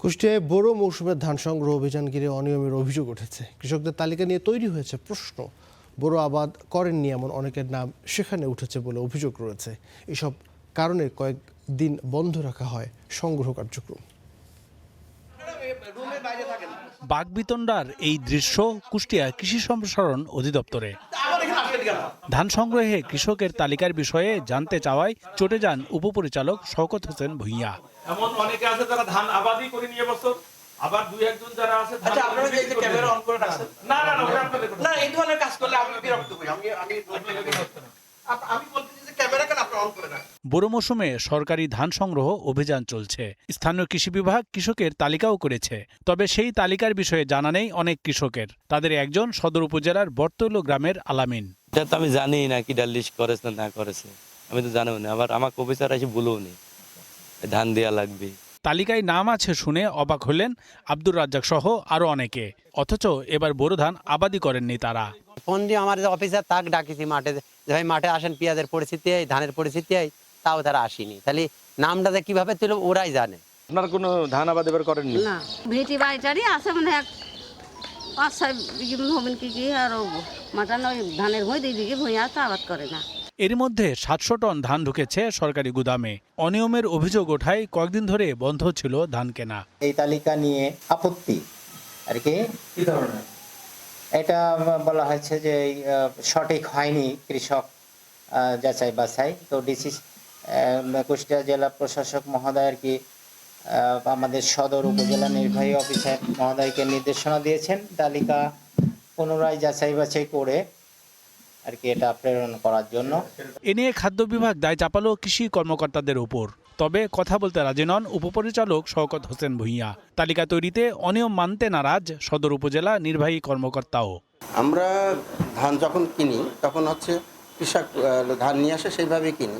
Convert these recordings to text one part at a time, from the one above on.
কুষ্টিয়ায় বোরো মৌসুমের ধান সংগ্রহ অভিযান ঘিরে অনিয়মের অভিযোগ উঠেছে। কৃষকদের তালিকা নিয়ে তৈরি হয়েছে প্রশ্ন। বোরো আবাদ করেননি এমন অনেকের নাম সেখানে উঠেছে বলে অভিযোগ রয়েছে। এসব কারণে কয়েকদিন বন্ধ রাখা হয় সংগ্রহ কার্যক্রম। বাগবিতণ্ডার এই দৃশ্য কুষ্টিয়া কৃষি সম্প্রসারণ অধিদপ্তরে। ধান সংগ্রহে কৃষকের তালিকার বিষয়ে জানতে চাওয়ায় চটে যান উপপরিচালক শওকত হোসেন ভূঁইয়া। এমন অনেকে আছে যারা ধান আবাদই করে নিয়ে বছর, আবার দুই একজন যারা আছে আচ্ছা, আপনারা যে ক্যামেরা অন করে রাখছেন, না না না, ওটা আপনাদের কথা। না এই ধরনের কাজ করলে আমি বিরক্ত হই। আমি বলতেছি যে ক্যামেরা কেন আপনারা অন করে রাখছেন? বোরো মৌসুমে সরকারি ধান সংগ্রহ অভিযান চলছে। স্থানীয় কৃষি বিভাগ কৃষকের তালিকাও করেছে, তবে সেই তালিকার বিষয়ে জানা নেই অনেক কৃষকের। তাদের একজন সদর উপজেলার বর্তৈল গ্রামের আলামিন। এটা তো আমি জানি না কি লিস্ট করেছে না করেছে, আমি তো জানিও না। আবার আমাকে অফিসার এসে বলেও নি ধান দেওয়া লাগবে। তালিকায় নাম আছে শুনে অবাক হলেন আব্দুর রাজ্জাক সহ আরো অনেকে। অথচ এবার বোরো ধান আবাদি করেননি তারা। ফোন দিয়ে আমার যে অফিসার তাকে ডাকিছি মাঠে, যে ভাই মাঠে আসেন, পেঁয়াজের পরিস্থিতি এই, ধানের পরিস্থিতি এই, তাও তারা আসেনি। তাহলে নামটা যে কিভাবে তুলে ওরাই জানে। আপনার কোনো ধান আবাদ এবার করেননি? না, ভিটি বাড়িটারই আছে মানে এক 5-6 বিঘি হবেন কি আর মাথা নয় ধানের ভুঁই 2 বিঘি ভুঁই আছে, আবাদ করে না। এর মধ্যে 700 টন ধান ঢুকেছে সরকারি গুদামে। অনিয়মের অভিযোগ ওঠায় কয়েকদিন ধরে বন্ধ ছিল ধান কেনা। এই তালিকা নিয়ে আপত্তি আর কি ধরনের এটা বলা হয়েছে যে সঠিক হয়নি কৃষক যাচাই বাছাই। তো ডিসি কুষ্টিয়া জেলা প্রশাসক মহোদয় আর কি আমাদের সদর উপজেলা নির্বাহী অফিসার মহোদয়কে নির্দেশনা দিয়েছেন তালিকা পুনরায় যাচাই বাছাই করে আর কি এটা প্রেরণ করার জন্য। এ নিয়ে খাদ্য বিভাগ দায় চাপালো কৃষি কর্মকর্তাদের উপর। তবে কথা বলতে রাজি নন উপপরিচালক শওকত হোসেন ভূঁইয়া। তালিকা তৈরিতে অনিয়ম মানতে নারাজ সদর উপজেলা নির্বাহী কর্মকর্তাও। আমরা ধান যখন কিনি তখন হচ্ছে কৃষক ধান নিয়ে আসে, সেইভাবেই কিনি।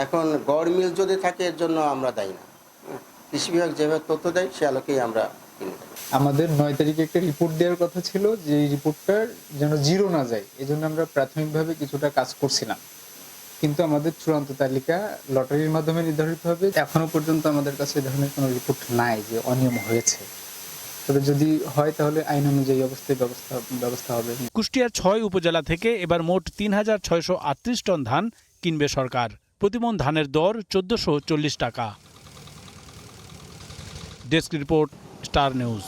এখন গড় মিল যদি থাকে এর জন্য আমরা দায়ী না। কৃষি বিভাগ যেভাবে তথ্য দেয় সে আলোকেই আমরা কিনি। আমাদের 9 তারিখে একটা রিপোর্ট দেওয়ার কথা ছিল, যে এই রিপোর্টটা যেন জিরো না যায়, এজন্য আমরা প্রাথমিকভাবে কিছুটা কাজ করছিলাম। কিন্তু আমাদের চূড়ান্ত তালিকা লটারির মাধ্যমে নির্ধারিত হবে। এখনো পর্যন্ত আমাদের কাছে এই ধরনের কোনো রিপোর্ট নাই যে অনিয়ম হয়েছে। তবে যদি হয় তাহলে আইন অনুযায়ী অবস্থায় ব্যবস্থা হবে। কুষ্টিয়ার 6 উপজেলা থেকে এবার মোট 3638 টন ধান কিনবে সরকার। প্রতিমণ ধানের দর 1440 টাকা। Desk report, star news.